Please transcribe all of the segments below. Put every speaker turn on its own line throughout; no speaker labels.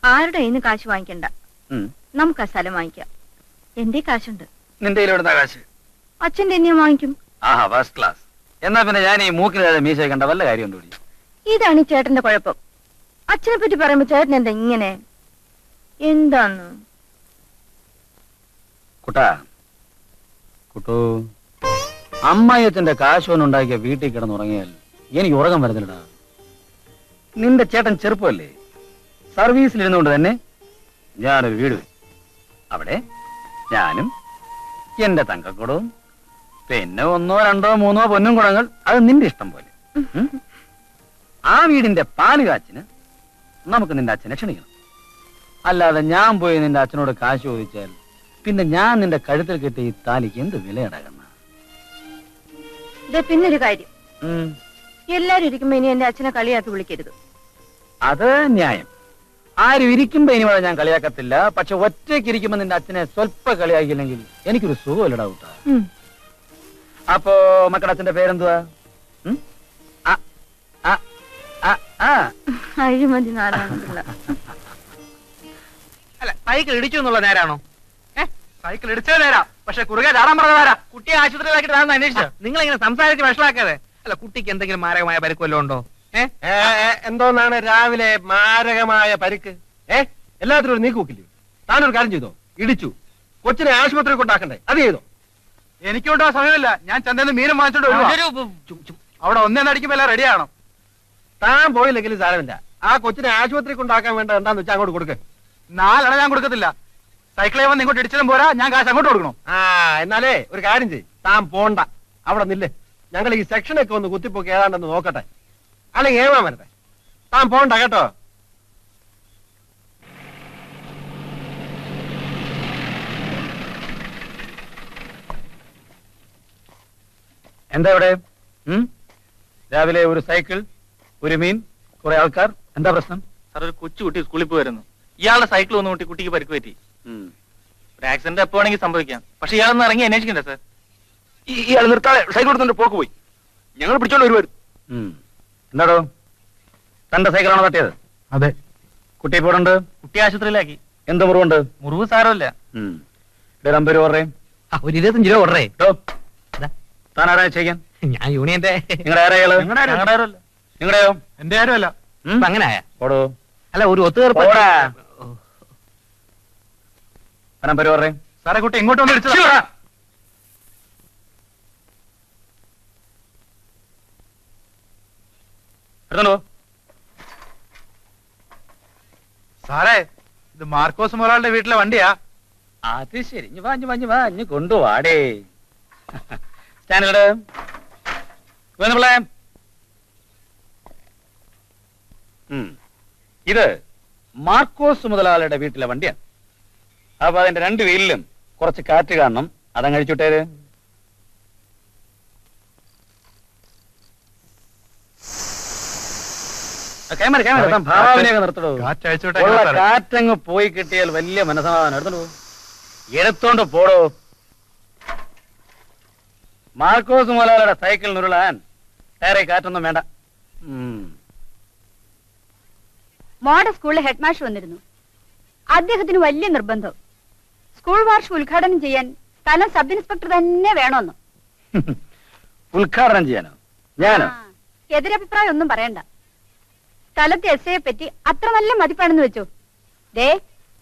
ആരുടെ കയ്യിൽ നിന്ന് കാശ് വാങ്ങിക്കണ്ട, നമുക്ക് ആ സ്ഥലം വാങ്ങിക്കാം. എന്റെ കാശുണ്ട്.
നിന്റെ കാശ്
അച്ഛന്റെ എന്നെയാ വാങ്ങിക്കും.
ആഹാ, ഫസ്റ്റ് ക്ലാസ്. എന്നാ പിന്നെ ഞാൻ ഈ മൂക്കിൽ മീശ കണ്ട വല്ല കാര്യമുണ്ടോ?
ഇതാണ് ഈ ചേട്ടന്റെ കുഴപ്പം. അച്ഛനെ പറ്റി പറയുമ്പോ ചേട്ടൻ എന്താ ഇങ്ങനെ? എന്താന്ന്
കുട്ടു, അമ്മായിയച്ഛന്റെ കാശോനുണ്ടാക്കിയ വീട്ടിൽ കിടന്നുറങ്ങിയാൽ എനിക്ക് ഉറക്കം വരുന്നില്ലടാ. നിന്റെ ചേട്ടൻ ചെറുപ്പമല്ലേ, സർവീസിലിരുന്നുകൊണ്ട് തന്നെ ഞാനൊരു വീട് വെച്ചു. അവിടെ ഞാനും എന്റെ തങ്കക്കുടവും പിന്നെ 1, 2, 3 പൊന്നും കുടങ്ങൾ, അത് നിന്റെ ഇഷ്ടം പോലെ. ആ വീടിന്റെ പാല് കാച്ചിന് നമുക്ക് നിന്റെ അച്ഛനെ ക്ഷണിക്കണം. അല്ലാതെ ഞാൻ പോയി നിന്റെ അച്ഛനോട് കാശ് ചോദിച്ചാൽ പിന്നെ ഞാൻ നിന്റെ കഴുത്തിൽ കെട്ടി ഈ താലിക്ക് എന്ത് വിലയടകുന്ന?
പിന്നൊരു കാര്യം, എല്ലാരും ഇരിക്കുമ്പോ ഇനി എന്റെ അച്ഛനെ കളിയാക്കി വിളിക്കരുത്.
അത് ന്യായം. ആരും ഇരിക്കുമ്പോ ഇനി ഞാൻ കളിയാക്കത്തില്ല. പക്ഷെ ഒറ്റയ്ക്ക് ഇരിക്കുമ്പോ നിന്റെ അച്ഛനെ സ്വല്പ കളിയാക്കിയില്ലെങ്കിൽ എനിക്കൊരു സുഖമില്ലടാ കൂട്ടാ. അപ്പോ മക്കളുടെ അച്ഛന്റെ പേരെന്തുവാ?
അഴിമതി നാരായണപിള്ള.
അല്ല, സൈക്കിൾ ഇടിച്ചു എന്നുള്ള നേരാണോ? സൈക്കിൾ ഇടിച്ചത് നേരാ, പക്ഷെ കുറുകെ ചാടാൻ പറഞ്ഞതാരാ? കുട്ടിയെ ആശുപത്രിയിലാക്കിട്ട് ഞാൻ അന്വേഷിച്ചു. നിങ്ങൾ ഇങ്ങനെ സംസാരിച്ച് വഷളാക്കാതെ. അല്ല, കുട്ടിക്ക് എന്തെങ്കിലും മാരകമായ പരിക്ക് വല്ലതും ഉണ്ടോ?
എന്തോന്നാണ് രാവിലെ മാരകമായ പരിക്ക്? എല്ലാത്തിനും ഒരു നീക്കുവെക്കില്ലേ? താനൊരു കാര്യം ചെയ്തോ? ഇടിച്ചു, കൊച്ചിനെ ആശുപത്രി കൊണ്ടാക്കണ്ടേ? അത് ചെയ്തോ?
എനിക്കോട്ടോ സമയമില്ല. ഞാൻ ചന്തന്ന് മീനും വാങ്ങിച്ചോണ്ട് അവിടെ ഒന്നടിക്കുമ്പോ എല്ലാം റെഡിയാണോ?
താൻ പോയില്ലെങ്കിലും സാരമില്ല. ആ കൊച്ചിനെ ആശുപത്രി കൊണ്ടാക്കാൻ വേണ്ട എന്താന്ന് വെച്ചാൽ അങ്ങോട്ട് കൊടുക്ക.
4 ഞാൻ കൊടുക്കത്തില്ല. സൈക്കിളെ വന്ന് ഇങ്ങോട്ട് ഇടിച്ചതും പോരാ, ഞാൻ കാശ് അങ്ങോട്ട് കൊടുക്കണോ?
എന്നാലേ ഒരു കാര്യം ചെയ്യ്, താൻ പോണ്ട, അവിടെ നില്ലേ. ഞങ്ങൾ ഈ സെക്ഷനൊക്കെ ഒന്ന് കുത്തിപ്പൊക്കി ഏതാണ്ടെന്ന് നോക്കട്ടെ, അല്ലെങ്കിൽ ഏമാൻ വരട്ടെ. താൻ പോണ്ട കേട്ടോ.
എന്താ ഇവിടെ? രാവിലെ ഒരു സൈക്കിൾ, ഒരു മീൻ, കുറെ ആൾക്കാർ. എന്താ പ്രശ്നം?
സാർ, ഒരു കൊച്ചുകുട്ടി സ്കൂളിൽ പോയിരുന്നു. ഇയാളുടെ സൈക്കിൾ ഒന്ന് കൂട്ടി കുട്ടിക്ക് പരിക്ക് പറ്റി. ഒരു ആക്സിഡന്റ് എപ്പോ വേണമെങ്കിൽ സംഭവിക്കാം. പക്ഷെ ഇയാളൊന്ന് ഇറങ്ങി അന്വേഷിക്കണ്ടേ സാർ?
ഇയാൾ നിർത്താതെ സൈക്കിൾ എടുത്തോണ്ട് പോക്ക് പോയി. ഞങ്ങൾ പിടിച്ചോണ്ട് വരുമായിരുന്നു. എന്താടോ, തന്റെ സൈക്കിളാണോ തട്ടിയത്?
അതെ.
കുട്ടി ഇപ്പോൾ ഉണ്ട്?
കുട്ടി ആശുപത്രിയിലാക്കി.
എന്ത് മുറിവുണ്ട്?
മുറിവ് സാരമില്ല.
50 രൂപ ഓർഡറേ.
ഒരു 25 രൂപ ഓർഡറേ.
താൻ ആരാ ചെയ്യാൻ?
ഞാൻ യൂണിയന്റെ.
നിങ്ങളുടെ ആരായാള്? നിങ്ങളുടെയോ?
എന്റെ ആരും അല്ല. അങ്ങനെ ആയാ
ഓടോ.
അല്ല, ഒരു ഒത്തുതീർപ്പ്.
50 രൂപ ഓർഡറേ.
സാറേ, കുട്ടി ഇങ്ങോട്ട് വന്ന് ഇടിച്ചതാ.
എടുത്തോ.
സാറേ, ഇത് മാർക്കോസ് മുതലാളിയുടെ വീട്ടിലെ വണ്ടിയാ.
അത് ശരി. വാ കൊണ്ടുവാടേ. സ്റ്റാൻഡേർഡ് ഇത് മാർക്കോസ് മുതലാളിയുടെ വീട്ടിലെ വണ്ടിയാണ്. അപ്പൊ അതിന്റെ 2 വീലിലും കുറച്ച് കാറ്റ് കാണണം. അതങ്ങഴിച്ചുട്ടേര്. ഭാവനയൊക്കെ നിർത്തടോ. കാറ്റങ്ങ് പോയി കിട്ടിയാൽ വലിയ മനസമാധാനം. എടുത്തോ, എടുത്തോണ്ട് പോടോ. മാർക്കോസ് മുതലാളിയുടെ സൈക്കിൾ ഉരുളാൻ വേറെ കാറ്റൊന്നും വേണ്ട.
മോഡൽ സ്കൂളിലെ ഹെഡ് മാസ്റ്റർ വന്നിരുന്നു. അദ്ദേഹത്തിന് വലിയ നിർബന്ധം, സ്കൂൾ വാർഷികം ഉദ്ഘാടനം ചെയ്യാൻ സ്ഥലം സബ് ഇൻസ്പെക്ടർ തന്നെ വേണമെന്ന്.
ഉദ്ഘാടനം ചെയ്യാനോ? ഞാനോ?
എതിരഭിപ്രായം ഒന്നും പറയണ്ട. സ്ഥലത്തെ എസ് ഐയെ പറ്റി അത്ര നല്ല മതിപ്പാണെന്ന് വെച്ചോ.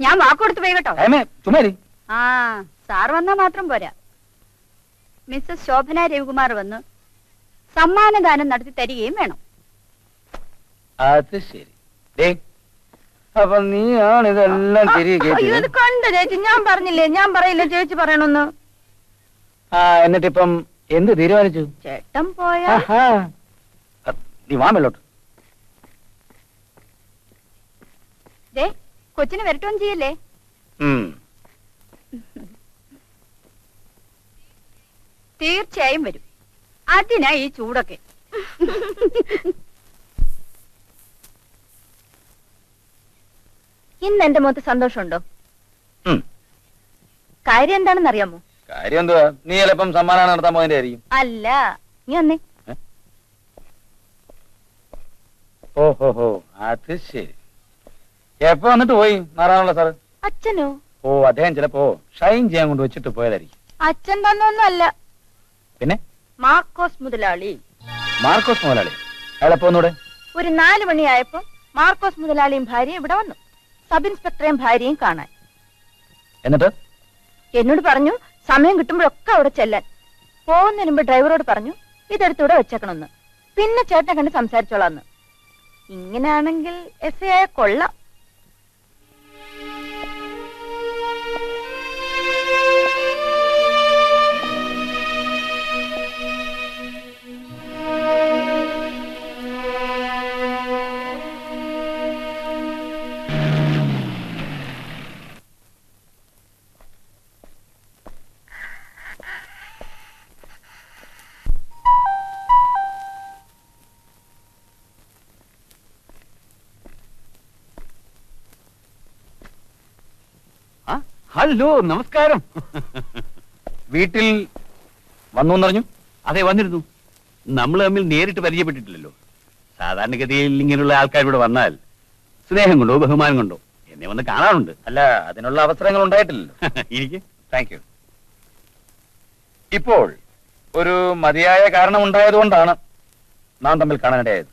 ഞാൻ വാക്കുകൊടുത്ത് പോയി കേട്ടോ.
ചുമ്മാരി.
സാർ വന്നാ മാത്രം പോരാ. മിസ്സസ് ശോഭന രവികുമാർ വന്ന് സമ്മാനദാനം നടത്തി തരികയും വേണം.
അത് ശരി. അപ്പൊ നീയാണ് ഇതെല്ലാം തിരികെ
കണ്ടു ചേച്ചി. ഞാൻ പറഞ്ഞില്ലേ, ഞാൻ പറയില്ല, ചേച്ചി പറയണമെന്ന്.
എന്നിട്ടിപ്പം എന്ത് തീരുമാനിച്ചു?
ചേട്ടൻ പോയാ
നീ വാമല്ലോട്ട്.
കൊച്ചിന് വരട്ടൊന്നും ചെയ്യല്ലേ? തീർച്ചയായും വരും. അതിനാ ഈ ചൂടൊക്കെ. ഇന്ന് എന്റെ മുഖത്ത് സന്തോഷമുണ്ടോ? കാര്യം എന്താണെന്ന് അറിയാമോ?
കാര്യം എന്തുവാ? നീ ചിലപ്പം സമ്മാനം നടത്താൻ പോയതിന്റെ ആയിരിക്കും.
അല്ല, നീ വന്നേ.
ഓഹോ, അത് ശരി. എപ്പോ വന്നിട്ട് പോയി നാരായണുള്ള സാറ്?
അച്ഛനോ?
ഓ, അദ്ദേഹം ചിലപ്പോ ഷൈൻ ചെയ്യാൻ കൊണ്ട് വെച്ചിട്ട് പോയതായിരിക്കും.
അച്ഛൻ തന്നൊന്നുമല്ല,
പിന്നെ
മാർക്കോസ് മുതലാളി.
മാർക്കോസ് മുതലാളി അയാളെപ്പോ ഒന്നൂടെ?
ഒരു 4 മണിയായപ്പോ മാർക്കോസ് മുതലാളിയും ഭാര്യയും ഇവിടെ വന്നു, സബ് ഇൻസ്പെക്ടറെയും ഭാര്യയും കാണാൻ.
എന്നിട്ട്
എന്നോട് പറഞ്ഞു സമയം കിട്ടുമ്പോഴൊക്കെ അവിടെ ചെല്ലാൻ. പോകുന്നതിന് മുമ്പ് ഡ്രൈവറോട് പറഞ്ഞു ഇതെടുത്തൂടെ വെച്ചേക്കണമെന്ന്. പിന്നെ ചേട്ടനെ കണ്ട് സംസാരിച്ചോളാന്ന്. ഇങ്ങനെയാണെങ്കിൽ എസ് ആയ കൊള്ളാം.
ഹലോ, നമസ്കാരം.
വീട്ടിൽ വന്നു എന്നറിഞ്ഞു?
അതെ, വന്നിരുന്നു. നമ്മൾ തമ്മിൽ നേരിട്ട് പരിചയപ്പെട്ടിട്ടില്ലല്ലോ. സാധാരണഗതിയിൽ ഇങ്ങനെയുള്ള ആൾക്കാർ ഇവിടെ വന്നാൽ സ്നേഹം കൊണ്ടോ ബഹുമാനം കൊണ്ടോ എന്നെ വന്ന് കാണാറുണ്ട്.
അല്ല, അതിനുള്ള അവസരങ്ങൾ ഉണ്ടായിട്ടില്ലല്ലോ.
എനിക്ക്
താങ്ക് യു. ഇപ്പോൾ ഒരു മതിയായ കാരണം ഉണ്ടായതുകൊണ്ടാണ് നാം തമ്മിൽ കാണാനിടയായത്.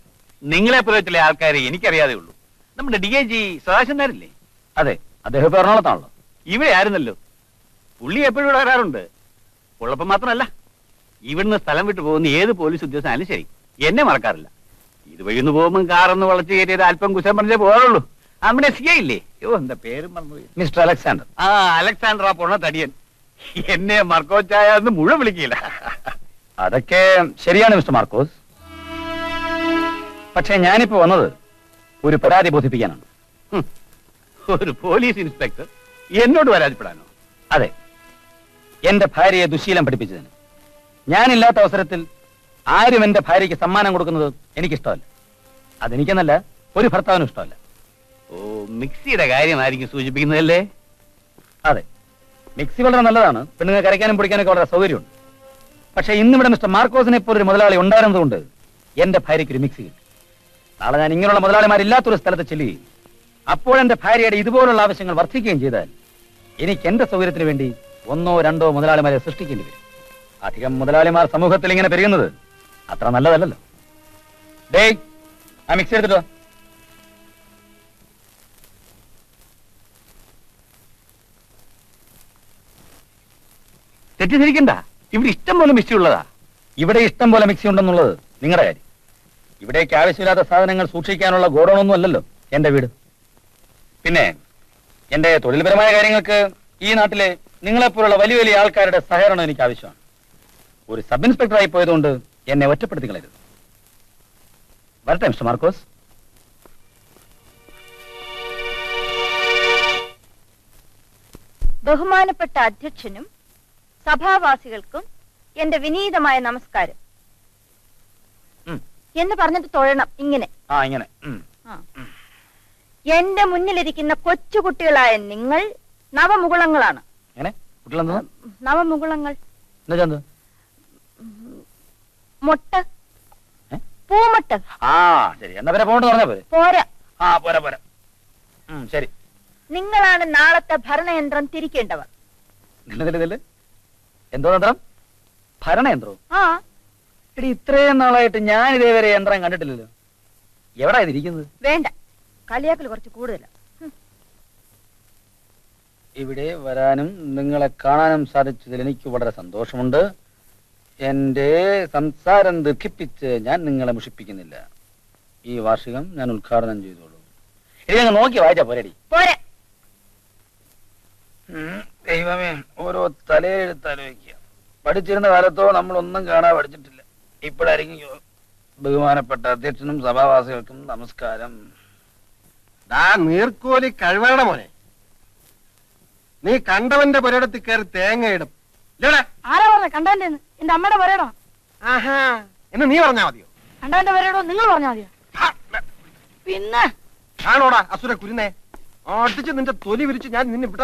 നിങ്ങളെ പോലെ ചില ആൾക്കാരെ എനിക്കറിയാതെ ഉള്ളൂ. നമ്മുടെ DIG സദാശിവൻ നായരില്ലേ?
അതെ, അദ്ദേഹം ഇപ്പൊ എറണാകുളത്താണല്ലോ.
ഇവിടെ ആയിരുന്നല്ലോ. പുള്ളി എപ്പോഴും ഇവിടെ വരാറുണ്ട്. ഉള്ളപ്പം മാത്രമല്ല, ഇവിടുന്ന് സ്ഥലം വിട്ടു പോകുന്ന ഏത് പോലീസ് ഉദ്യോഗസ്ഥനായാലും ശരി എന്നെ മറക്കാറില്ല. ഇതുവഴി ഒന്ന് പോകുമ്പോൾ കാറൊന്ന് വളച്ചു കയറ്റിയത് അല്പം കുശം പറഞ്ഞേ പോകാറുള്ളൂ. നമ്മുടെ CI ഇല്ലേ, എന്താ പേരും മറന്നുപോയി,
മിസ്റ്റർ അലക്സാണ്ടർ.
അലക്സാണ്ടർ, ആ പൊണ്ണ തടിയൻ എന്നെ മർക്കോച്ചായ എന്ന് മുഴുവൻ വിളിക്കില്ല.
അതൊക്കെ ശരിയാണ് മിസ്റ്റർ മാർക്കോസ്. പക്ഷെ ഞാനിപ്പോ വന്നത് ഒരു പരാതി ബോധിപ്പിക്കാനാണ്.
ഒരു പോലീസ് ഇൻസ്പെക്ടർ എന്നോട് പരാതിപ്പെടാനോ?
അതെ, എന്റെ ഭാര്യയെ ദുശീലം പഠിപ്പിച്ചതിന്. ഞാനില്ലാത്ത അവസരത്തിൽ ആരും എന്റെ ഭാര്യയ്ക്ക് സമ്മാനം കൊടുക്കുന്നത് എനിക്കിഷ്ടമല്ല. അതെനിക്കെന്നല്ല, ഒരു ഭർത്താവിനും ഇഷ്ടമല്ല.
ഓ, മിക്സിയുടെ കാര്യമായിരിക്കും സൂചിപ്പിക്കുന്നതല്ലേ?
അതെ, മിക്സി വളരെ നല്ലതാണ്. പെണ്ണുങ്ങൾക്ക് അരയ്ക്കാനും പൊടിക്കാനൊക്കെ വളരെ സൗകര്യമുണ്ട്. പക്ഷെ ഇന്നിവിടെ മിസ്റ്റർ മാർക്കോസിനെ പോലൊരു മുതലാളി ഉണ്ടായിരുന്നതുകൊണ്ട് എന്റെ ഭാര്യയ്ക്ക് ഒരു മിക്സി കിട്ടി. നാളെ ഞാൻ ഇങ്ങനെയുള്ള മുതലാളിമാരില്ലാത്തൊരു സ്ഥലത്ത് ചെല്ലുകയും അപ്പോഴെന്റെ ഭാര്യയുടെ ഇതുപോലുള്ള ആവശ്യങ്ങൾ വർദ്ധിക്കുകയും ചെയ്താൽ എനിക്ക് എന്റെ സൗകര്യത്തിന് വേണ്ടി 1 or 2 മുതലാളിമാരെ സൃഷ്ടിക്കേണ്ടി വരും. അധികം മുതലാളിമാർ സമൂഹത്തിൽ ഇങ്ങനെ പെരുകുന്നത് അത്ര നല്ലതല്ലല്ലോ. ഡേയ്, ആ മിക്സി എടുത്തിട്ടോ.
തെറ്റിദ്ധരിക്കണ്ട, ഇവിടെ ഇഷ്ടം പോലെ മിക്സി ഉള്ളതാ.
ഇവിടെ ഇഷ്ടം പോലെ മിക്സി ഉണ്ടെന്നുള്ളത് നിങ്ങളുടെ കാര്യം. ഇവിടേക്ക് ആവശ്യമില്ലാത്ത സാധനങ്ങൾ സൂക്ഷിക്കാനുള്ള ഗോഡൌണൊന്നും അല്ലല്ലോ എന്റെ വീട്. പിന്നെ എന്റെ തൊഴിൽപരമായ കാര്യങ്ങൾക്ക് ഈ നാട്ടിലെ നിങ്ങളെപ്പോലുള്ള വലിയ വലിയ ആൾക്കാരുടെ സഹകരണം എനിക്ക് ആവശ്യമാണ്. ഒരു സബ് ഇൻസ്പെക്ടറായി പോയതുകൊണ്ട് എന്നെ ഒറ്റപ്പെടുത്തി കളയരുത്. വരട്ടെ മിസ്റ്റർ മാർക്കോസ്.
ബഹുമാനപ്പെട്ട അധ്യക്ഷനും സഭാവാസികൾക്കും എന്റെ വിനീതമായ നമസ്കാരം എന്ന് പറഞ്ഞിട്ട് തൊഴണം. ഇങ്ങനെ
ഇങ്ങനെ.
എന്റെ മുന്നിലിരിക്കുന്ന കൊച്ചുകുട്ടികളായ നിങ്ങൾ നവമുകുളങ്ങളാണ്. നവമുകുളങ്ങൾ മൊട്ട്, പൂമൊട്ട്.
ശരി, എന്നാ പിന്നെ പോകണ്ട പറഞ്ഞ പോലെ.
പോരാ.
പോരാ പോരാ. ശരി.
നിങ്ങളാണ് നാളത്തെ ഭരണയന്ത്രം തിരിക്കേണ്ടവർ.
എന്തോ യന്ത്രം? ഭരണയന്ത്രവും? എടി, ഇത്രയും നാളായിട്ട് ഞാൻ ഇതേവരെ യന്ത്രം കണ്ടിട്ടില്ലല്ലോ. എവിടാ ഇതിരിക്കുന്നത്?
വേണ്ട, കളിയാക്കൽ കുറച്ച് കൂടുതലാണ്.
ഇവിടെ വരാനും നിങ്ങളെ കാണാനും സാധിച്ചതിൽ എനിക്ക് വളരെ സന്തോഷമുണ്ട്. എന്റെ സംസാരം ദീർഘിപ്പിച്ച് ഞാൻ നിങ്ങളെ മുഷിപ്പിക്കുന്നില്ല. ഈ വാർഷികം ഞാൻ ഉദ്ഘാടനം ചെയ്തോളൂ. ഇനി ഞങ്ങൾ നോക്കി വായിച്ചാ പോരടി.
പോരെ.
ദൈവമേ, ഓരോ തലയെഴുത്താലോചിക്കുക. പഠിച്ചിരുന്ന കാലത്തോ നമ്മളൊന്നും കാണാൻ പഠിച്ചിട്ടില്ല. ഇപ്പോഴായിരിക്കും. ബഹുമാനപ്പെട്ട അധ്യക്ഷനും സഭാവാസികൾക്കും നമസ്കാരം.
നീർക്കോലി കഴിവരുടെ മോനെ, നീ കണ്ടവന്റെ പുരയിടത്തിൽ കയറി തേങ്ങയിടും.
ആരാ പറഞ്ഞ കണ്ടവന്റെ? എന്റെ അമ്മയുടെ പുരയിടോ?
ആഹാ, എന്ന് നീ പറഞ്ഞാ മതിയോ?
കണ്ടവന്റെ പുരയിടോ നിങ്ങൾ പറഞ്ഞാ മതിയോ? പിന്നെ
ആണോടാ അസുര കുരുന്നേ, അടിച്ച് നിന്റെ തൊലി വിരിച്ച് ഞാൻ നിന്നെ വിട്ട.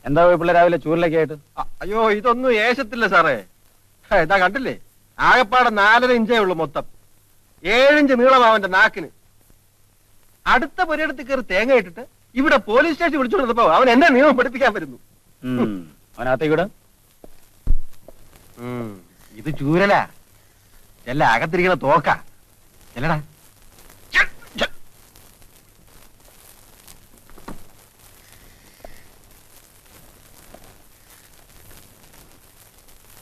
എന്താ പിള്ളേ രാവിലെ ചൂരിലൊക്കെ ആയിട്ട്?
അയ്യോ, ഇതൊന്നും ഏശത്തില്ല സാറേ. ഇതാ കണ്ടില്ലേ, ആകപ്പാടെ 4.5 ഇഞ്ചേ ഉള്ളൂ മൊത്തം. 7 ഇഞ്ച് നീളമാവന്റെ നാക്കിന്. അടുത്ത പുരയിടത്തിൽ കയറി തേങ്ങ ഇട്ടിട്ട് ഇവിടെ പോലീസ് സ്റ്റേഷൻ വിളിച്ചുകൊണ്ടിരുന്നപ്പോ അവൻ എന്നെ നിയമം പഠിപ്പിക്കാൻ വരുന്നു.
അവനകത്തേക്കൂടെ
ഇത് ചൂരല ചെല്ല അകത്തിരിക്കുന്ന തോക്ക ചെല്ലടാ.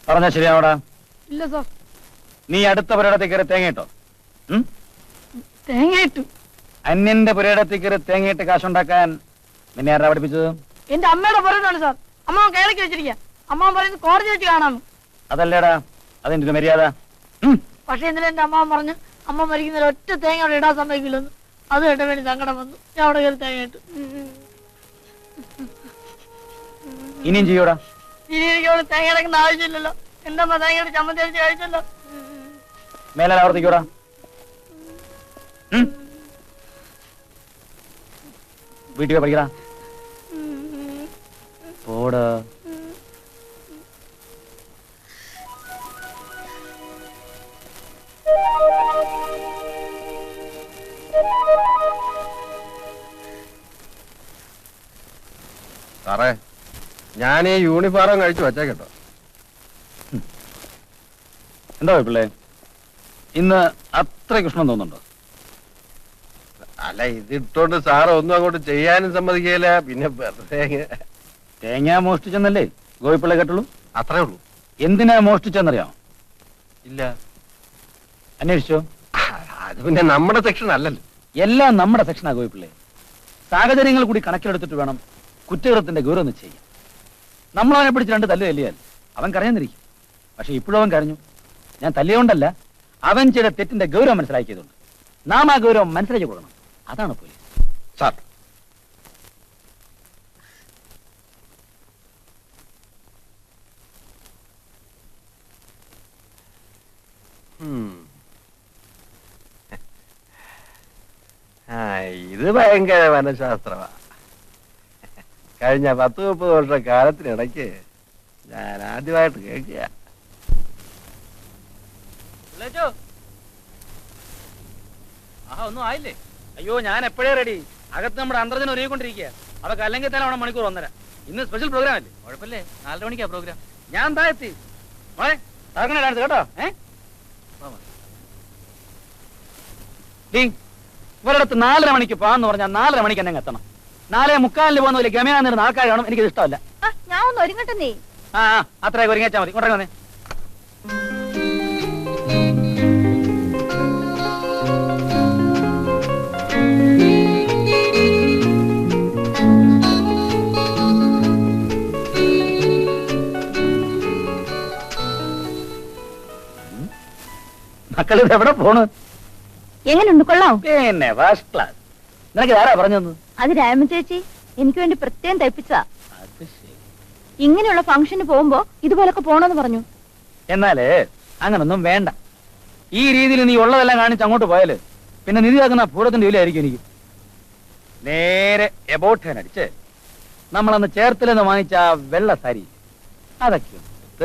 പറഞ്ഞ ശരിയാവടാ?
ഇല്ല സാർ.
നീ അടുത്ത പുരയിടത്തിൽ കയറി തേങ്ങയിട്ടോ?
തേങ്ങയിട്ടു.
അന്യന്റെ പുരയിടത്തിൽ കയറി തേങ്ങയിട്ട് കാശുണ്ടാക്കാൻ നിന്നെ ആരാ പഠിപ്പിച്ചത്?
എന്റെ അമ്മയുടെ പുറത്താണ് സാർ. അമ്മ കേളക്കി വെച്ചിരിക്കുക. അമ്മ പറയുന്നത് കോടതി വെച്ച് കാണാമെന്ന്.
അതല്ലേടാ അതിന്റെ ഒരു മര്യാദ.
പക്ഷെ ഇന്നലെ എന്റെ അമ്മ പറഞ്ഞു അമ്മ മരിക്കുന്നതിൽ ഒറ്റ തേങ്ങ അവിടെ ഇടാൻ സമ്മതിക്കില്ലെന്ന്. അത് കേട്ട വേണ്ടി സങ്കടം വന്നു. ഞാൻ അവിടെ കയറി തേങ്ങയിട്ടു.
ഇനിയും ചെയ്യൂടാ?
ഇനി എനിക്ക് അവിടെ തേങ്ങ ഇടക്കുന്ന ആവശ്യമില്ലല്ലോ. എന്റെ അമ്മ തേങ്ങയുടെ ചമ്മന്തി അടിച്ച് കഴിച്ചല്ലോ.
മേലാൽ ആവർത്തിക്കൂടാ? വീട്ടിൽ പഠിക്കടാ. പോടാ.
സാറേ ഞാൻ ഈ യൂണിഫോം കഴിച്ചു വെച്ചേട്ടോ.
എന്താ പിള്ളേ ഇന്ന് അത്ര കൃഷ്ണൻ തോന്നുന്നുണ്ടോ?
അല്ല ഇതിട്ടോണ്ട് സാറ് ഒന്നും അങ്ങോട്ട് ചെയ്യാനും സമ്മതിക്കില്ല. പിന്നെ വെറുതെ
തേങ്ങ മോഷ്ടിച്ചെന്നല്ലേ ഗോപിപ്പിള്ള കേട്ടുള്ളൂ?
അത്രേ ഉള്ളൂ.
എന്തിനാ മോഷ്ടിച്ചെന്നറിയാമോ?
ഇല്ല.
അന്വേഷിച്ചോ?
അത് പിന്നെ നമ്മുടെ സെക്ഷൻ അല്ലല്ലോ.
എല്ലാം നമ്മുടെ സെക്ഷനാ ഗോപിപ്പിള്ളേ. സാഹചര്യങ്ങൾ കൂടി കണക്കിലെടുത്തിട്ട് വേണം കുറ്റകൃത്യത്തിന്റെ ഗൗരവം നിശ്ചയിക്കാൻ. നമ്മളവനെ പിടിച്ച് 2 തല്ല് തല്ലിയാൽ അവൻ കരഞ്ഞെന്നിരിക്കും. പക്ഷെ ഇപ്പോഴും അവൻ കരഞ്ഞു. ഞാൻ തല്ലിയോണ്ടല്ല, അവൻ ചെയ്ത തെറ്റിന്റെ ഗൗരവം മനസ്സിലാക്കിയതുകൊണ്ട്. നാം ആ ഗൗരവം മനസ്സിലാക്കി കൊടുക്കണം. അതാണ് പോലീസ്.
സാർ ഇത് ഭയങ്കര മനഃശാസ്ത്രമാ. കഴിഞ്ഞ 10-30 വർഷ കാലത്തിനിടയ്ക്ക് ഞാൻ ആദ്യമായിട്ട് കേൾക്കുക.
ഒന്നും ആയില്ലേ? അയ്യോ ഞാൻ എപ്പോഴേ റെഡി. അകത്ത് നമ്മുടെ അന്തർജനം ഒരുങ്ങിക്കൊണ്ടിരിക്കുക. അതൊക്കെ അല്ലെങ്കിൽ തന്നെ അവിടെ മണിക്കൂർ 1.5. ഇന്ന് സ്പെഷ്യൽ പ്രോഗ്രാം അല്ലേ? കുഴപ്പമില്ലേ? 4 മണിക്കാ പ്രോഗ്രാം. ഞാൻ എന്താ എത്തി ഡാൻസ് കേട്ടോ. ഇവരടുത്ത് 4:30 മണിക്ക് പോകാന്ന് പറഞ്ഞാൽ 4:30 മണിക്ക് എന്നെ എത്തണം. 4:45 പോകുന്ന പോലെ ഗമയാന്നിരുന്ന ആൾക്കാർ കാണും. എനിക്കത് ഇഷ്ടമല്ല.
ഞാൻ ഒന്ന് ഒരുങ്ങട്ടെ നീ.
അത്രയൊക്കെ ഒരുങ്ങിച്ചാൽ മതി. ഇങ്ങോട്ടേ വന്നേ. മക്കളിത് എവിടെ പോണ്?
എങ്ങനെയുണ്ട്? കൊള്ളാം.
പിന്നെ ഫസ്റ്റ് ക്ലാസ്. നിനക്ക് ആരാ പറഞ്ഞത്?
അത് രാമ ചേച്ചി എനിക്ക് വേണ്ടി പ്രത്യേകം തയ്പ്പിച്ചതാ.
അത് ശരി.
ഇങ്ങനെയുള്ള ഫംഗ്ഷന് പോകുമ്പോ ഇതുപോലൊക്കെ പോണെന്ന് പറഞ്ഞു.
എന്നാലേ അങ്ങനൊന്നും വേണ്ട. ഈ രീതിയിൽ നീ ഉള്ളതെല്ലാം കാണിച്ച് അങ്ങോട്ട് പോയാല് പിന്നെ നിധി ആക്കുന്ന പൂരത്തിന്റെ വിലയായിരിക്കും എനിക്ക്. നേരെ എബോട്ട് ഫാൻ അടിച്ച് നമ്മളന്ന് ചേർത്തിലെന്ന് വാങ്ങിച്ച വെള്ള സാരി അതൊക്കെ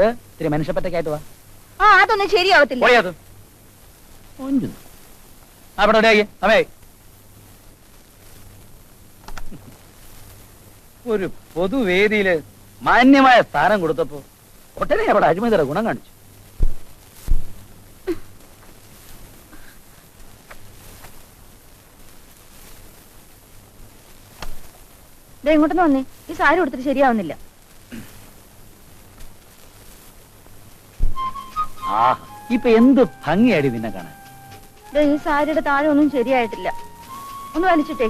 ഇത്തിരി മനുഷ്യപ്പറ്റക്കായിട്ട് വാ.
അതൊന്നും ശരിയാവത്തില്ല.
അവിടെ സമയ ഒരു പൊതുവേദിയില് മാന്യമായ സ്ഥാനം കൊടുത്തപ്പോ ഒട്ടനെ അവിടെ അഴിമതിയുടെ ഗുണം കാണിച്ചു.
ഇങ്ങോട്ടൊന്ന് വന്നേ. ഈ സാരി കൊടുത്തിട്ട് ശരിയാവുന്നില്ല.
ഇപ്പൊ എന്ത് ഭംഗിയാടി നിന്നെ കാണാൻ.
ഈ സാരിയുടെ താഴെ ഒന്നും ശരിയായിട്ടില്ല. ഒന്ന് വലിച്ചിട്ടേ.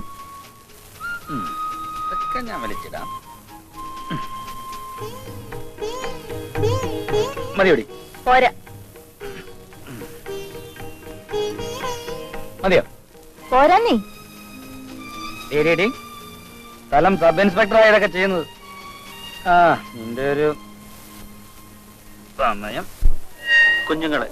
ഞാൻ വലിച്ചിടാം. മതിയോടി?
പോരാ.
മതിയോ?
പോരാന്നേ.
സ്ഥലം സബ് ഇൻസ്പെക്ടർ ആയതൊക്കെ ചെയ്യുന്നത്. നിന്റെ ഒരു സമയം കുഞ്ഞുങ്ങളെ